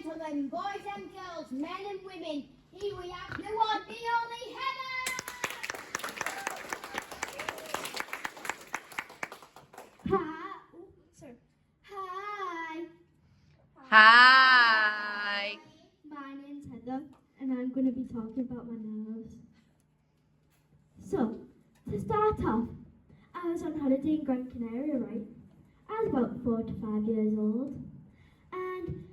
gentlemen, boys and girls, men and women, here we have the one, the only Heather! Hi. Oh, sorry. Hi. Hi. My name's Heather, and I'm going to be talking about my nerves. So, to start off, I was on holiday in Gran Canaria, right? I was about 4 to 5 years old, and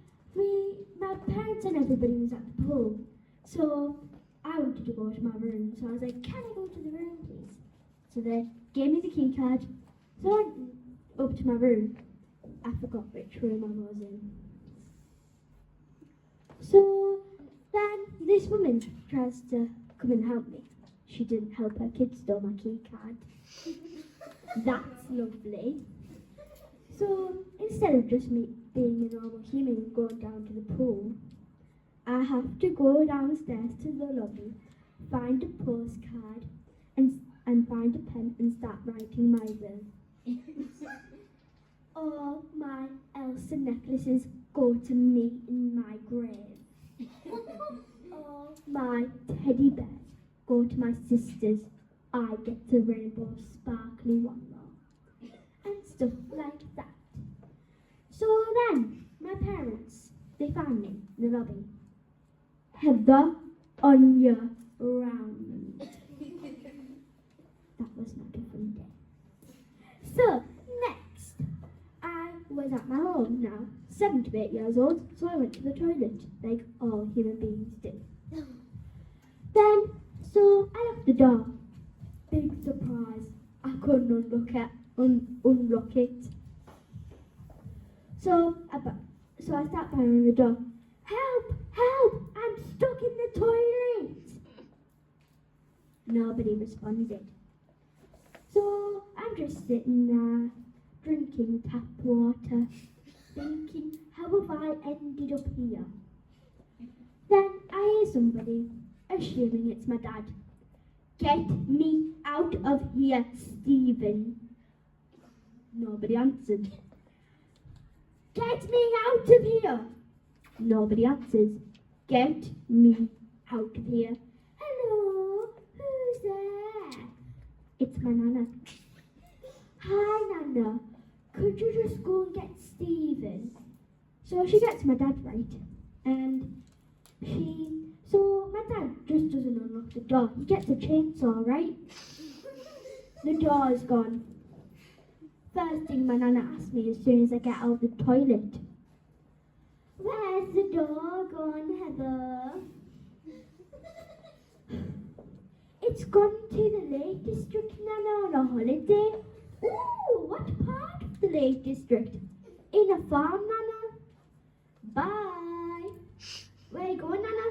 my parents and everybody was at the pool. So I wanted to go to my room, so I was like, can I go to the room, please? So they gave me the key card, so I went up to my room. I forgot which room I was in. So then this woman tries to come and help me. She didn't help her kid stole my key card. That's lovely. So instead of just me being a normal human and going down to the pool, I have to go downstairs to the lobby, find a postcard, and find a pen and start writing my will. All my Elsa necklaces go to me in my grave. All my teddy bears go to my sisters. I get the rainbow sparkly one though. And stuff like that. So then, my parents, they found me in the lobby. Heather on your round. That was not a fun day. So, next, I was at my home now, 7 to 8 years old, so I went to the toilet, like all human beings do. Then, so I locked the door. Big surprise, I couldn't unlock it. So I start banging the door. Help! Help! I'm stuck in the toilet! Nobody responded. So I'm just sitting there, drinking tap water, thinking, how have I ended up here? Then I hear somebody, assuming it's my dad. Get me out of here, Stephen. Nobody answered. Get me out of here. Nobody answers. Get me out of here. Hello, who's there? It's my Nana. Hi, Nana. Could you just go and get Stephen? So she gets my dad right. And so my dad just doesn't unlock the door. He gets a chainsaw, right? The door is gone. First thing my Nana asks me as soon as I get out of the toilet. Where's the door gone, Heather? It's gone to the Lake District, Nana, on a holiday. Ooh, what part of the Lake District? In a farm, Nana. Bye. Where are you going, Nana?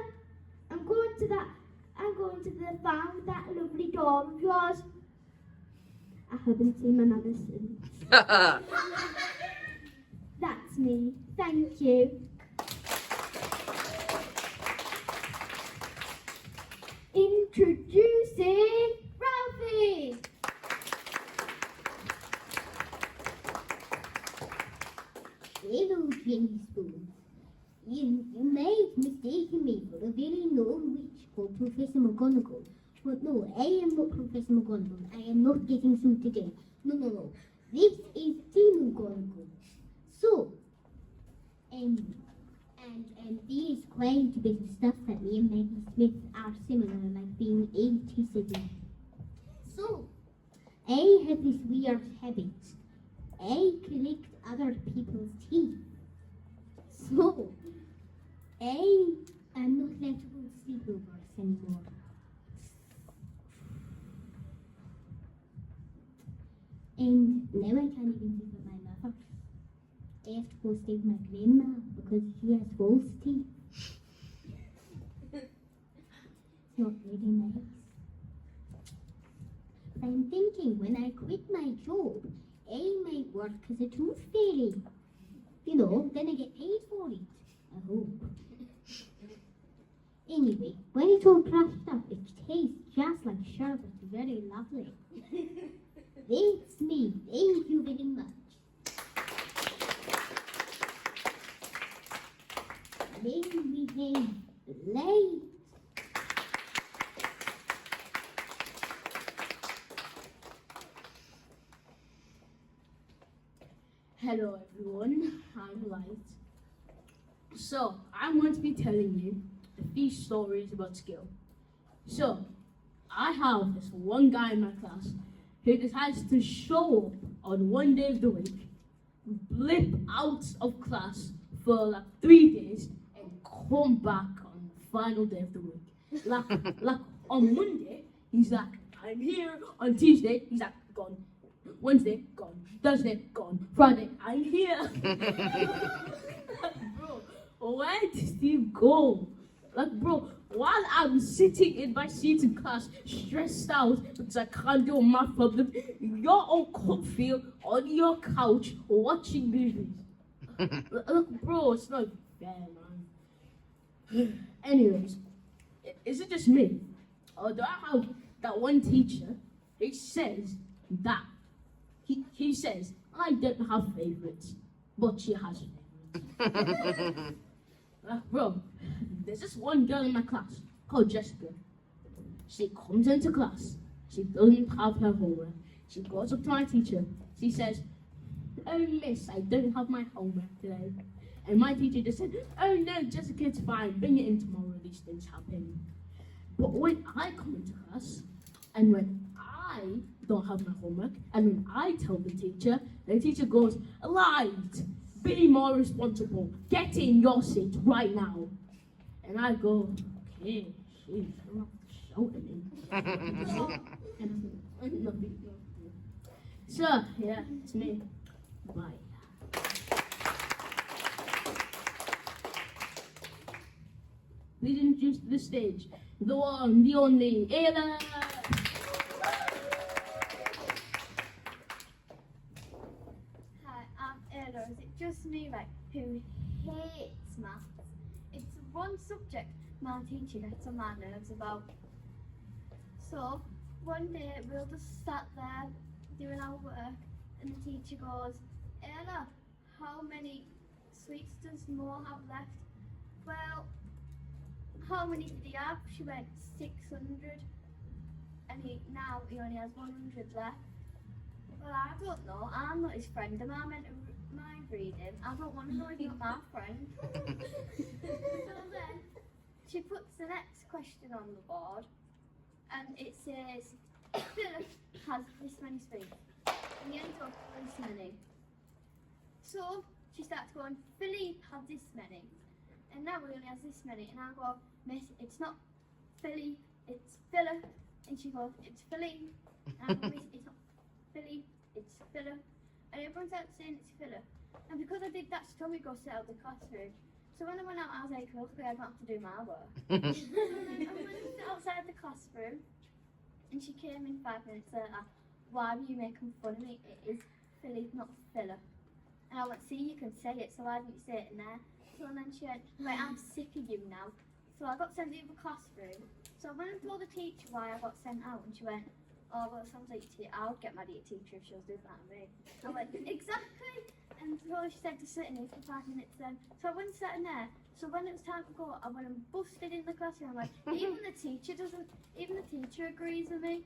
I'm going to the farm with that lovely dog of yours. I haven't seen my Nana since. That's me. Thank you. Introducing Ralphie. Hello, Jenny Spoon. You may have mistaken me for a very known witch called Professor McGonagall. But no, I am not Professor McGonagall. I am not getting sued today. No. This is Team McGonagall. So, and there is quite a bit of stuff that me and Maggie Smith are similar, like being 87. So, I have this weird habit. I collect other people's teeth. So, I am not allowed to go sleepovers anymore. And now I can't even sleep with my mother. I have to go stay with my grandma because she has false teeth. It's not very nice. I'm thinking when I quit my job, I might work as a tooth fairy. You know, then I get paid for it. I hope. Anyway, when it's all crushed up, it tastes just like sherbet. Very lovely. That's me. Thank you very much. running behind late. Hello everyone, I'm Light. So, I'm going to be telling you a few stories about skill. So, I have this one guy in my class who decides to show up on one day of the week, blip out of class for like 3 days, and come back on the final day of the week. Like on Monday, he's like, I'm here. On Tuesday, he's like, gone. Wednesday, gone. Thursday, gone. Friday, I'm here. Bro, where did you go? Like, bro, while I'm sitting in my seat in class, stressed out because I can't do a math problem, you're on comfy on your couch watching movies. Look, bro, it's not fair, man. Anyways, is it just me? Or do I have that one teacher who says that he says, I don't have favorites, but she has favorites. Bro, there's this one girl in my class called Jessica. She comes into class. She doesn't have her homework. She goes up to my teacher. She says, oh, miss, I don't have my homework today. And my teacher just said, oh, no, Jessica, it's fine. Bring it in tomorrow. These things happen. But when I come into class, and when I don't have my homework, and when I tell the teacher goes, Light, be more responsible. Get in your seat right now. And I go, okay, sheesh, I'm not shouting at So, yeah, it's me. Bye. Please introduce to the stage the one, the only, Ayla. Hi, I'm Ayla. Is it just me, like, who hates maths? It's one subject my teacher gets on my nerves about. So, one day we'll just sat there doing our work, and the teacher goes, Ayla, how many sweets does Mo have left? Well, how many did he have? She went 600, and now he only has 100 left. Well, I don't know. I'm not his friend. Am I meant to mind read him? I don't want to know he's not my friend. So then she puts the next question on the board, and it says Philip has this many sweets, and he ends up with this many. So she starts going, Philip had this many, and now he only has this many. And I go, Miss, it's not Philly, it's Philip. And she goes, it's Philly. And I go, Miss, it's not Philly, it's Philip. And everyone starts saying it's Philip. And because I did that, she told me to go sit out the classroom. So when I went out, I was like, luckily I don't have to do my work. And then I went to sit outside the classroom, and she came in 5 minutes later. Why were you making fun of me? It is Philly, not Philip. And I went, see, you can say it, so why didn't you say it in there? So then she went, right, I'm sick of you now. So I got sent to the classroom. So I went and told the teacher why I got sent out, and she went, oh, well, it sounds like I would get mad at your teacher if she was doing that to me. I went, exactly. And so she said to sit in here for 5 minutes then. So I went and sat in there. So when it was time to go, I went and busted in the classroom. I'm like, even the teacher agrees with me.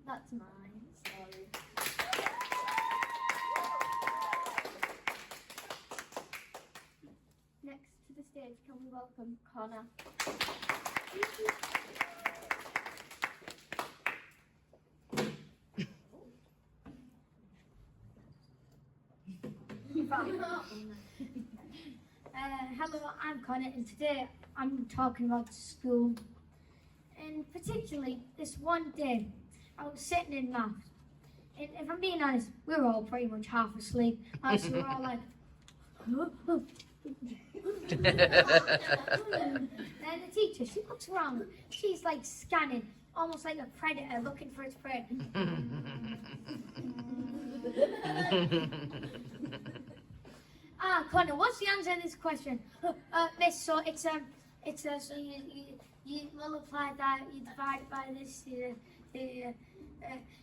That's mine. Sorry. Next to the stage, can we welcome Connor? Hello, I'm Connor, and today I'm talking about school. And particularly this one day, I was sitting in maths. And if I'm being honest, we were all pretty much half asleep. So we were all like, and the teacher, she looks around. She's like scanning, almost like a predator looking for its prey. Connor, what's the answer to this question? Miss, so so you multiply that, you divide it by this,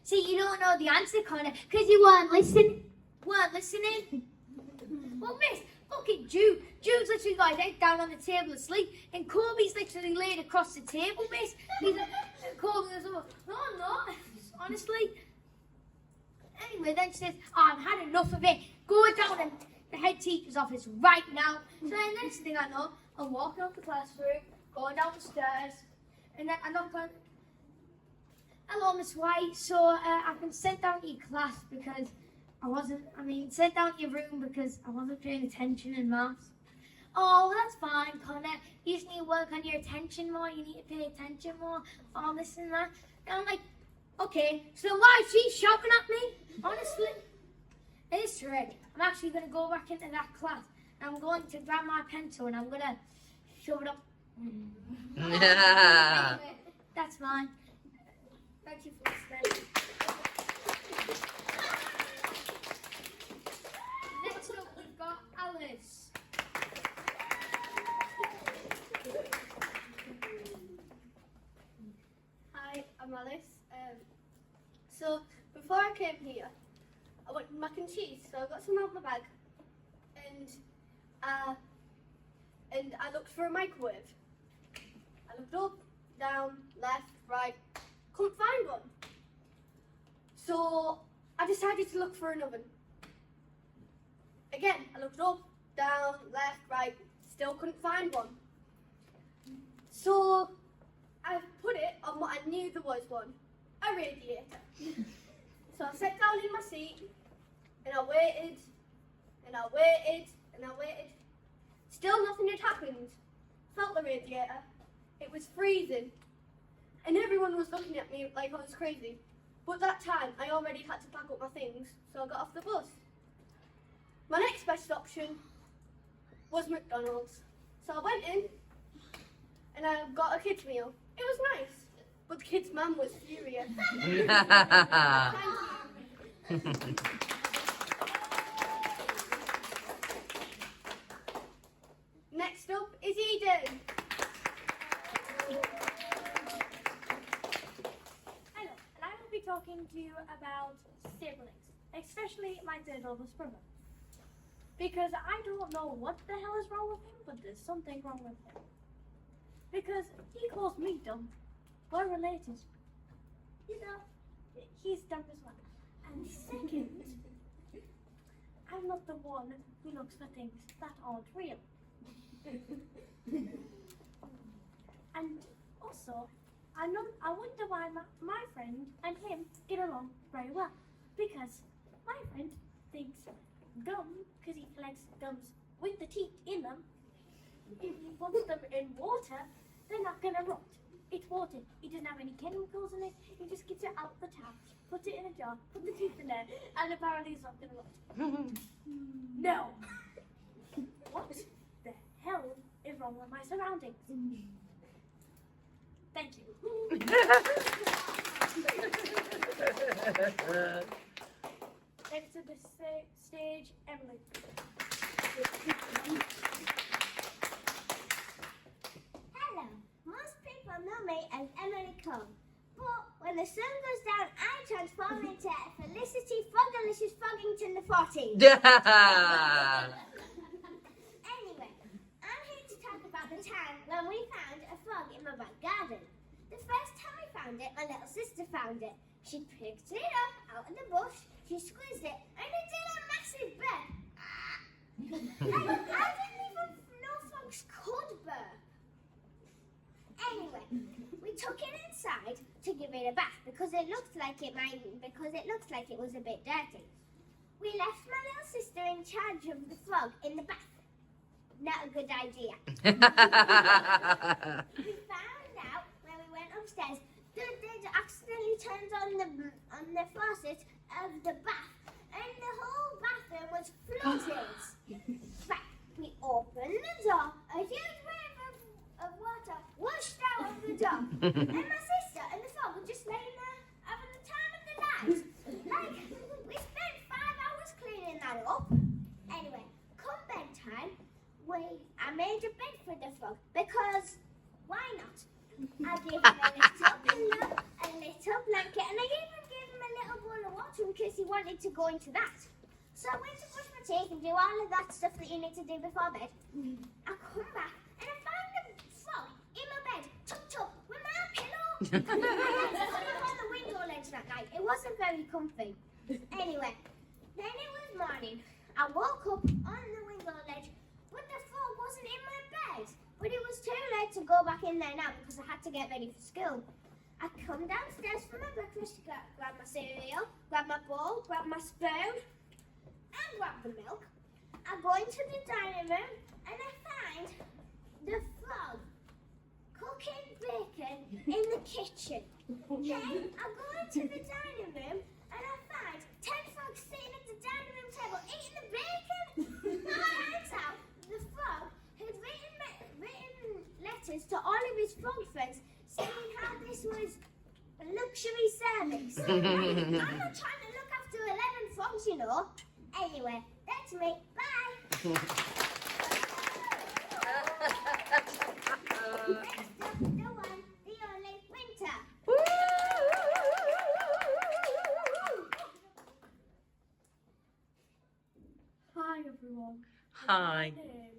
see, you don't know the answer, Connor, because you weren't listening. Well, miss, look at Jude. Jude's literally got his head down on the table asleep, and Kobe's literally laid across the table, miss. He's like, Kobe was like, no, I'm not. Honestly. Anyway, then she says, I've had enough of it. Go down to the head teacher's office right now. So then next thing I know, I'm walking up the classroom, going down the stairs, and then I knock on, hello, Miss White. So I've been sent down to your class because sent down to your room because I wasn't paying attention in maths. Oh, well, that's fine, Connor. You just need to work on your attention more. You need to pay attention more. All this and that. And I'm like, okay, so why is she shouting at me? Honestly, it's right. I'm actually going to go back into that class. And I'm going to grab my pencil and I'm going to shove it up. Anyway, that's fine. Thank you for listening. Next up, we've got Alice. Hi, I'm Alice. So before I came here, I went mac and cheese. So I got some out of my bag, and I looked for a microwave. I looked up, down, left, right, couldn't find one. So I decided to look for an oven. Again, I looked up, down, left, right, still couldn't find one. So I put it on what I knew there was one, a radiator. So I sat down in my seat and I waited and I waited and I waited. Still nothing had happened. Felt the radiator. It was freezing. And everyone was looking at me like I was crazy. But that time I already had to pack up my things, so I got off the bus. My next best option was McDonald's. So I went in and I got a kids meal. It was nice, but the kid's mum was furious. Thank you. Next up is Eden. Hello, and I will be talking to you about siblings, especially my third oldest brother. Because I don't know what the hell is wrong with him, but there's something wrong with him. Because he calls me dumb. We're related. You know, he's dumb as well. And second, I'm not the one who looks for things that aren't real. And also, I wonder why my friend and him get along very well. Because my friend thinks gum, because he collects gums with the teeth in them, if he puts them in water, they're not going to rot. It's water. It doesn't have any chemicals in it. He just gets it out the tap, puts it in a jar, put the teeth in there, and apparently it's not going to rot. No. What the hell is wrong with my surroundings? Thank you. Next to the stage, Emily. Hello. Most people know me as Emily Cole. But when the sun goes down, I transform into Felicity Fogalicious Foggington the 14th. Anyway, I'm here to talk about the time when we found a frog in my back garden. The first time we found it, my little sister found it. She picked it up out of the bush, she squeezed it, and it did a massive burp. I didn't even know frogs could burp. Anyway, we took it inside to give it a bath because it looked like it was a bit dirty. We left my little sister in charge of the frog in the bath. Not a good idea. We found out when we went upstairs that they'd accidentally turned on the faucet of the bath, and the whole bathroom was flooded. Right, we opened the door, a huge wave of water washed out of the door, and my sister and the frog were just laying there having the time of the night. Like, we spent 5 hours cleaning that up. Anyway, come bedtime, I made a bed for the frog because why not? I gave him a little pillow, a little blanket, and I even gave him a little bowl of water in case he wanted to go into that. So I went to brush my of tea and do all of that stuff that you need to do before bed. I come back and I find the frog in my bed, tucked up with my pillow. I had to sleep on the window ledge that night. It wasn't very comfy. Anyway, then it was morning. I woke up on the window ledge, but the frog wasn't in my bed. But it was too late to go back in there now because I had to get ready for school. I come downstairs for my breakfast to grab my cereal, grab my bowl, grab my spoon, and grab the milk. I go into the dining room and I find the frog cooking bacon in the kitchen. Then I go into the dining room and I find 10 frogs sitting at the dining room table eating the bacon. Turns out the frog had written letters to all of his frog friends saying how this was a luxury service. I'm not trying to look after 11 frogs, you know. Anyway, that's me. Bye. Next up, the one, the only Winter. Hi everyone. Hi. My name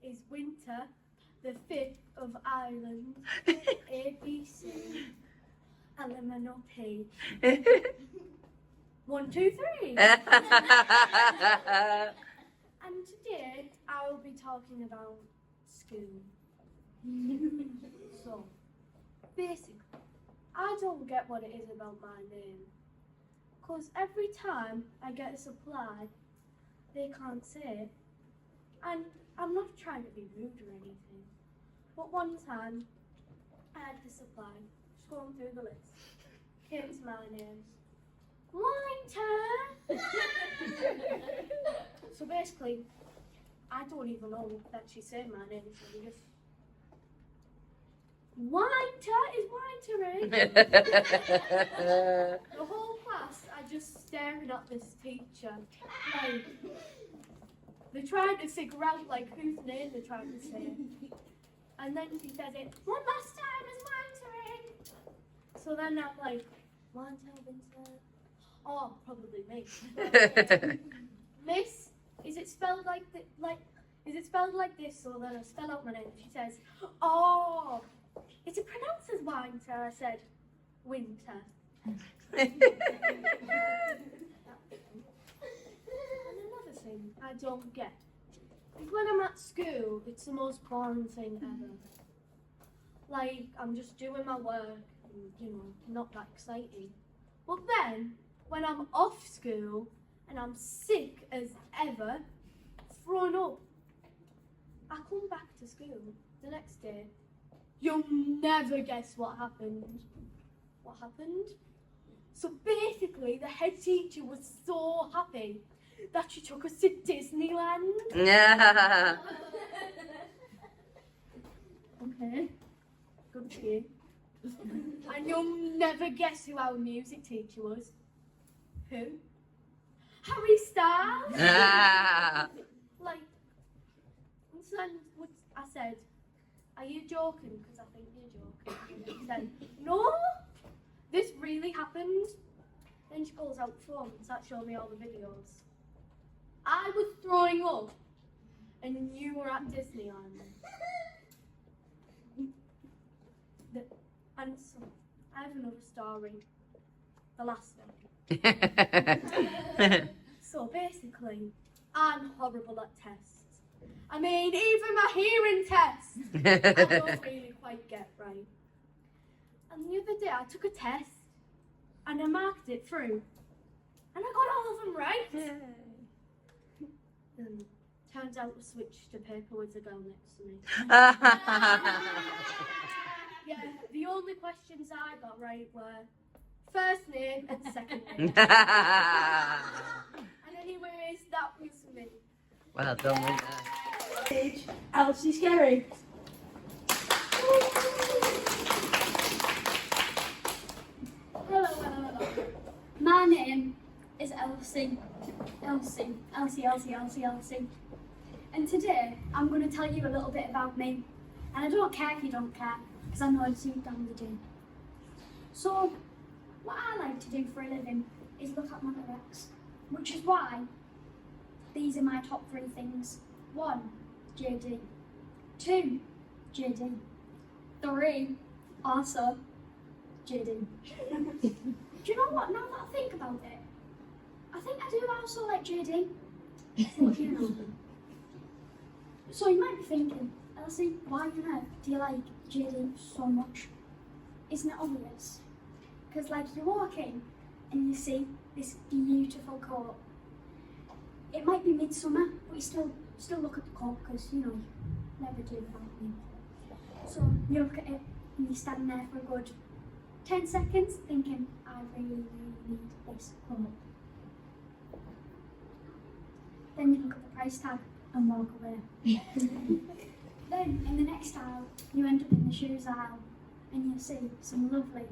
is Winter, the 5th of Ireland. ABC. Elemental P. 1, 2, 3. And today I will be talking about school. So, basically, I don't get what it is about my name. Because every time I get a supply, they can't say it. And I'm not trying to be rude or anything. But one time, I had the supply, just going through the list. Came to my name. Winter! So basically, I don't even know that she said my name, so we just... Winter is wintering! The whole class are just staring at this teacher. Like, they're trying to figure out like whose name they're trying to say. And then she says it, one last time is wintering! So then I'm like, Winter, Winter. Oh, probably me. Miss, is it spelled like is it spelled like this? So then I spell out my name. She says, oh, is it pronounced as winter? I said, winter. And another thing I don't get is when I'm at school, it's the most boring thing ever. Like, I'm just doing my work, and, you know, not that exciting. But then, when I'm off school and I'm sick as ever, thrown up, I come back to school the next day. You'll never guess what happened. What happened? So basically, the head teacher was so happy that she took us to Disneyland. Yeah. Okay, good for you. And you'll never guess who our music teacher was. Who? Harry Styles. Like, so then I said, are you joking? Because I think you're joking. And she said, no, this really happened. Then she pulls out the phone and starts showing me all the videos. I was throwing up and you were at Disneyland. And so, I have another story. The last one. So basically, I'm horrible at tests. I mean, even my hearing test, I don't really quite get right. And the other day, I took a test, and I marked it through, and I got all of them right. And turns out to switch to paper with the girl next to me. Yeah, the only questions I got right were first name and second name. And anyways, that was me. Well done, Winter. Stage, Elsie Scary. Hello. My name is Elsie. Elsie. And today I'm going to tell you a little bit about me. And I don't care if you don't care, because I know I've seen down the day. So, what I like to do for a living is look at my lyrics, which is why these are my top 3 things. 1, JD. 2, JD. 3, also JD. Do you know what? Now that I think about it, I think I do also like JD. But, you know. So you might be thinking, Elsie, why on earth do you like JD so much? Isn't it obvious? Because like you walk in and you see this beautiful coat. It might be midsummer, but you still look at the coat because you know, never do without me. So you look at it and you're standing there for a good 10 seconds thinking, I really need this coat. Then you look at the price tag and walk away. Then in the next aisle, you end up in the shoes aisle and you see some lovely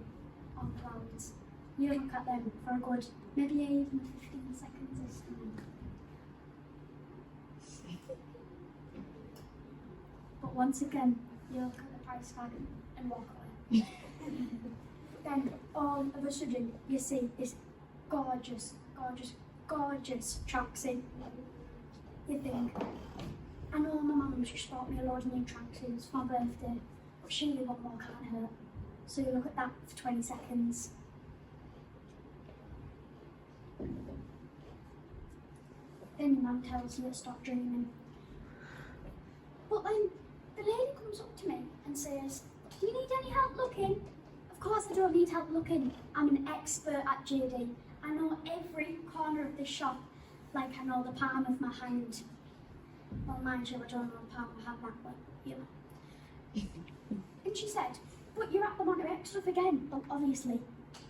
on-clouds. You look at them for a good, maybe even 15 seconds this time. But once again, you look at the price tag and walk away. Then all of a sudden, you see this gorgeous, gorgeous, gorgeous tracksuit. You think, I know my mum's just bought me a load of new tracksuits for my birthday, but surely one more can't hurt. So you look at that for 20 seconds. Then your mum tells you to stop dreaming. But then the lady comes up to me and says, do you need any help looking? Of course I don't need help looking. I'm an expert at JD. I know every corner of this shop like I know the palm of my hand. Well, mind you, I don't know the palm of my hand, but you know. And she said, but you're at the Monterey stuff again. Well, obviously,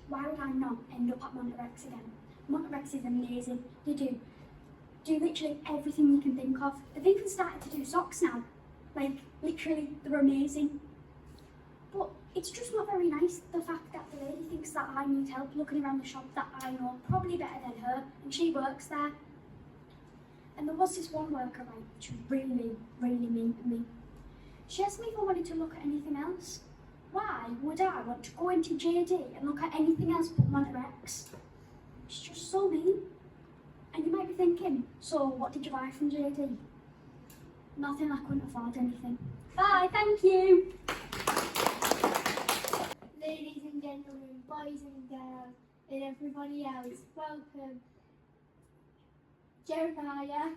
why would I not end up at Monterey again? Monterey is amazing. They do literally everything you can think of. They've even started to do socks now. Like, literally, they're amazing. But it's just not very nice, the fact that the lady thinks that I need help looking around the shop that I know probably better than her, and she works there. And there was this one worker, right, which was really, really mean to me. She asked me if I wanted to look at anything else. Why would I want to go into JD and look at anything else but Monterey? It's just so mean. And you might be thinking, so what did you buy from JD? Nothing, I couldn't afford anything. Bye, thank you. Ladies and gentlemen, boys and girls, and everybody else, welcome Jeremiah.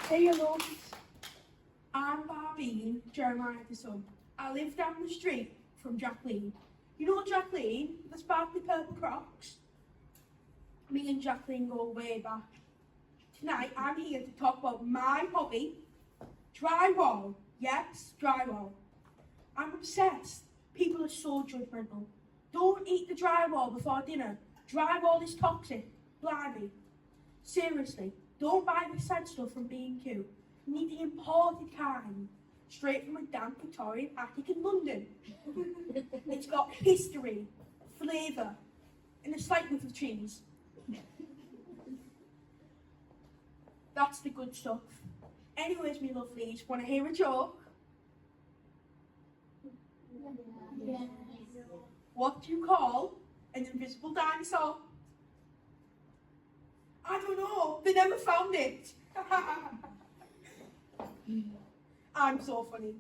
Hey, hello. I'm Barbie, Jeremiah the son. I live down the street from Jacqueline. You know Jacqueline, the sparkly purple Crocs? Me and Jacqueline go way back. Tonight, I'm here to talk about my hobby, drywall. Yes, drywall. I'm obsessed. People are so judgmental. Don't eat the drywall before dinner. Drywall is toxic. Blimey. Seriously, don't buy this sad stuff from B&Q. You need the imported kind. Straight from a damp Victorian attic in London. It's got history, flavour, and a slight whiff of cheese. That's the good stuff. Anyways, me lovelies, want to hear a joke? Yeah. What do you call an invisible dinosaur? I don't know. They never found it. I'm so funny.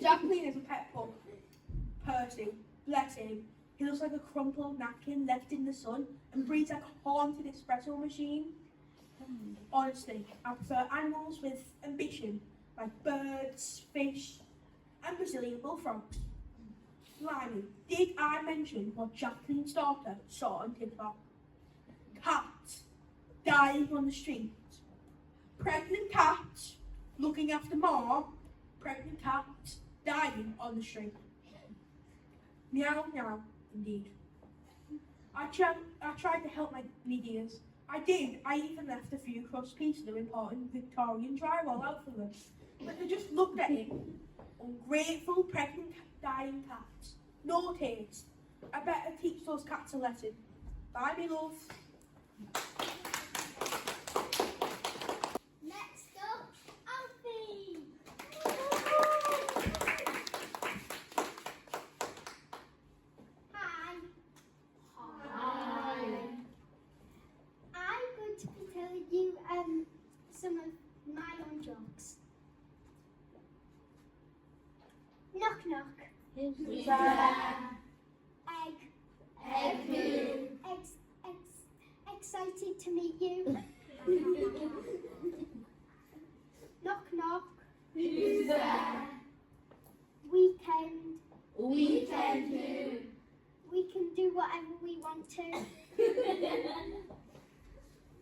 Jacqueline is a pet pup. Percy, bless him. He looks like a crumpled napkin left in the sun and breathes like a haunted espresso machine. Honestly, I prefer animals with ambition, like birds, fish, and Brazilian bullfrogs. Blimey, did I mention what Jacqueline's daughter saw on TikTok? Cats dying on the street. Pregnant cats looking after mom. Pregnant cats dying on the street. Meow, meow, indeed. I tried to help my dears. I did. I even left a few crust pieces of important Victorian drywall out for them. But they just looked at it. Ungrateful, pregnant, dying cats. No taste. I better teach those cats a lesson. Bye, me love. Next up, Alfie. Hi. Hi. jokes. Knock knock. Who's there? Egg. Egg who? Excited to meet you. Knock knock. Who's there? Weekend. Weekend who? We can do whatever we want to.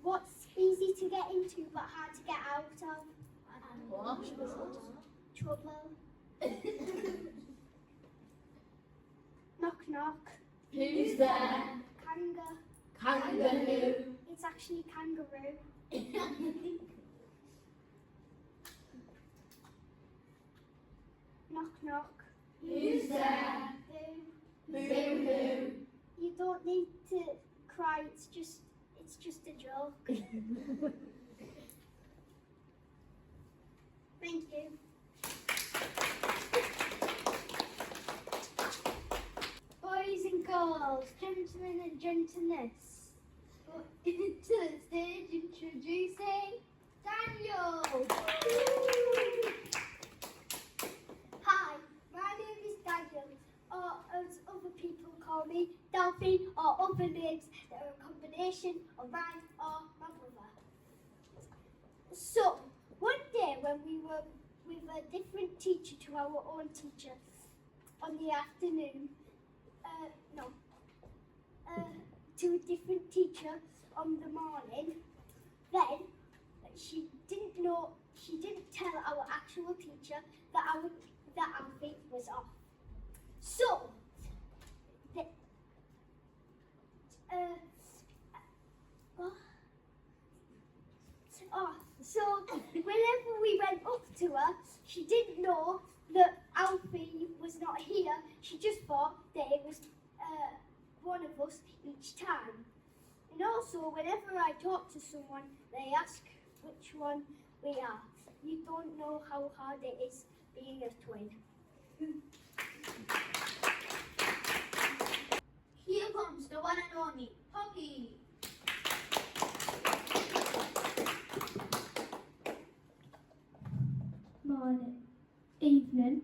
What's easy to get into but hard to get out of? What? Trouble. Knock knock. Who's there? Kanga. Kangaroo. It's actually kangaroo. Knock knock. Who's there? Boo. Boo You don't need to cry. It's just a joke. Thank you. Boys and girls, gentlemen and gentleness, to the stage introducing Daniel. Hi, my name is Daniel, or as other people call me, Delphine, or other names that are a combination of mine or my brother. So, one day when we were with a different teacher to our own teacher on the afternoon, to a different teacher on the morning, then she didn't tell our actual teacher that our feet was off. So, so whenever we went up to her, she didn't know that Alfie was not here. She just thought that it was one of us each time. And also, whenever I talk to someone, they ask which one we are. You don't know how hard it is being a twin. Here comes the one and only Poppy. Morning, evening.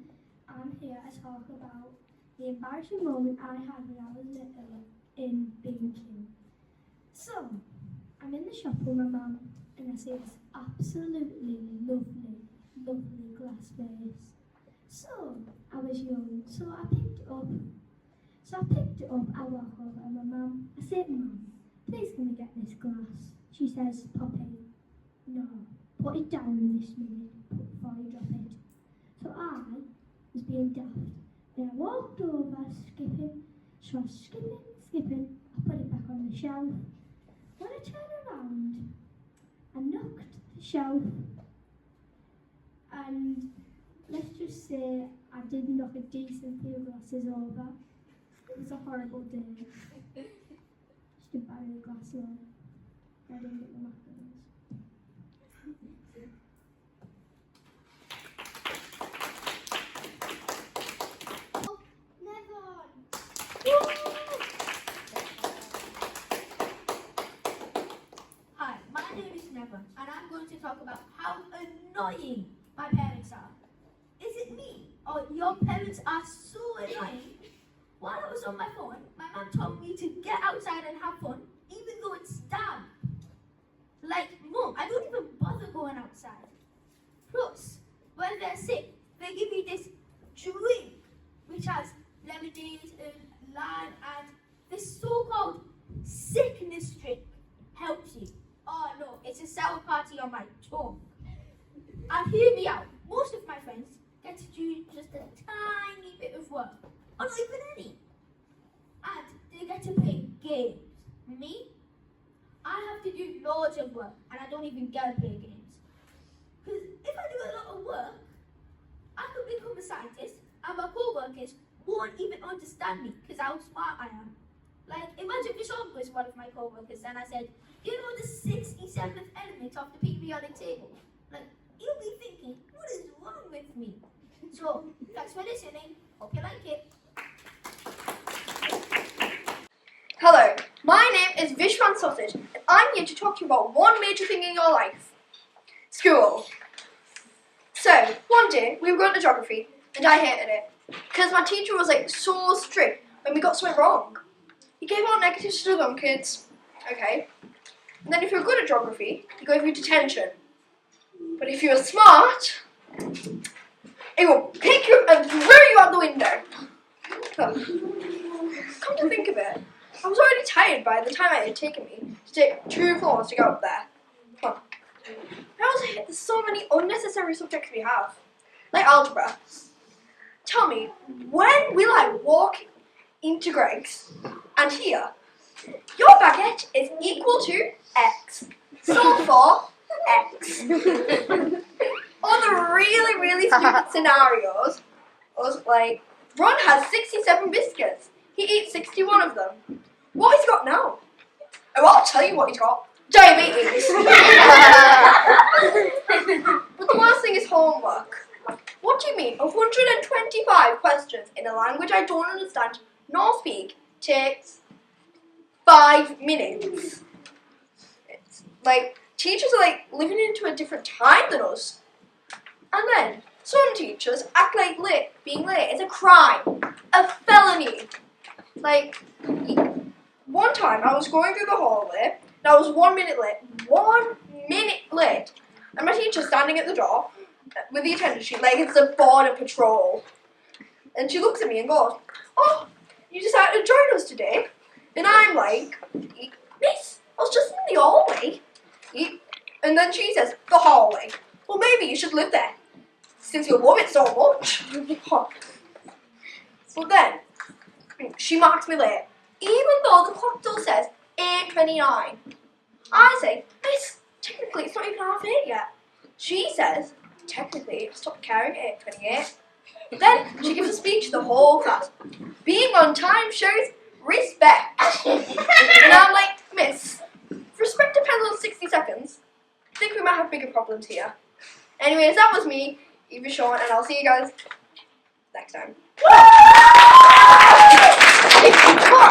I'm here to talk about the embarrassing moment I had when I was little in Binking. So, I'm in the shop with my mum and I see this absolutely lovely glass vase. So, I was young, so I picked it up. I walk over to my mum. I said, Mum, please can we get this glass? She says, Poppy, no, put it down in this minute before you drop it. So I was being daft. Then I walked over, skipping. So I was skipping. I put it back on the shelf. When I turned around, I knocked the shelf. And let's just say I did knock a decent few glasses over. It was a horrible day. Just a barrel of glass over. I didn't get the macarons. Hi, my name is Nevin, and I'm going to talk about how annoying my parents are. Is it me, or your parents are so annoying? While I was on my phone, my mom told me to get outside and have fun, even though it's damp. Like, Mom, I don't even bother going outside. Plus, when they're sick, they give me this drink, which has lemonade and lime, and this so-called sickness drink helps you. Oh no, it's a sour party on my tongue. And hear me out, most of my friends get to do just a tiny bit of work, or not even any. And they get to play games. Me? I have to do loads of work, and I don't even get to play games. Because if I do a lot of work, I could become a scientist, and my co-workers won't even understand me because how smart I am. Like, imagine Vishal was one of my co-workers, and I said, you know the 67th element of the periodic table? Like, you'll be thinking, what is wrong with me? So, thanks for listening. Hope you like it. Hello, my name is Vishwan Sausage, and I'm here to talk to you about one major thing in your life. School. So, one day, we were going to geography, and I hated it. Because my teacher was like so strict when we got something wrong. He gave out negative stuff on kids. Okay. And then if you were good at geography, he gave you detention. But if you were smart, he will pick you up and throw you out the window. Come to think of it, I was already tired by the time it had taken me to take 2 floors to go up there. Come on. There's so many unnecessary subjects we have. Like algebra. Tell me, when will I walk into Greg's and hear, your baguette is equal to X. Solve for X. Or the really, really stupid scenarios was like, Ron has 67 biscuits. He eats 61 of them. What has he got now? Oh, I'll tell you what he's got. Diabetes. But the worst thing is homework. What do you mean? 125 questions in a language I don't understand nor speak takes 5 minutes. It's like teachers are like living into a different time than us. And then some teachers act like being late is a crime, a felony. Like one time I was going through the hallway and I was 1 minute late. 1 minute late. And my teacher's standing at the door with the attendance sheet like it's a border patrol. And she looks at me and goes, "Oh, you decided to join us today?" And I'm like, "Miss, I was just in the hallway." And then she says, "The hallway. Well, maybe you should live there, since you love it so much." But then, she marks me late, even though the clock still says 8:29. I say, "Miss, technically it's not even 8:30 yet." She says, "Technically, I stopped caring at 8:28. Then she gives a speech to the whole class. Being on time shows respect. And I'm like, "Miss, if respect depends on 60 seconds, I think we might have bigger problems here." Anyways, that was me, Eva Sean, and I'll see you guys next time.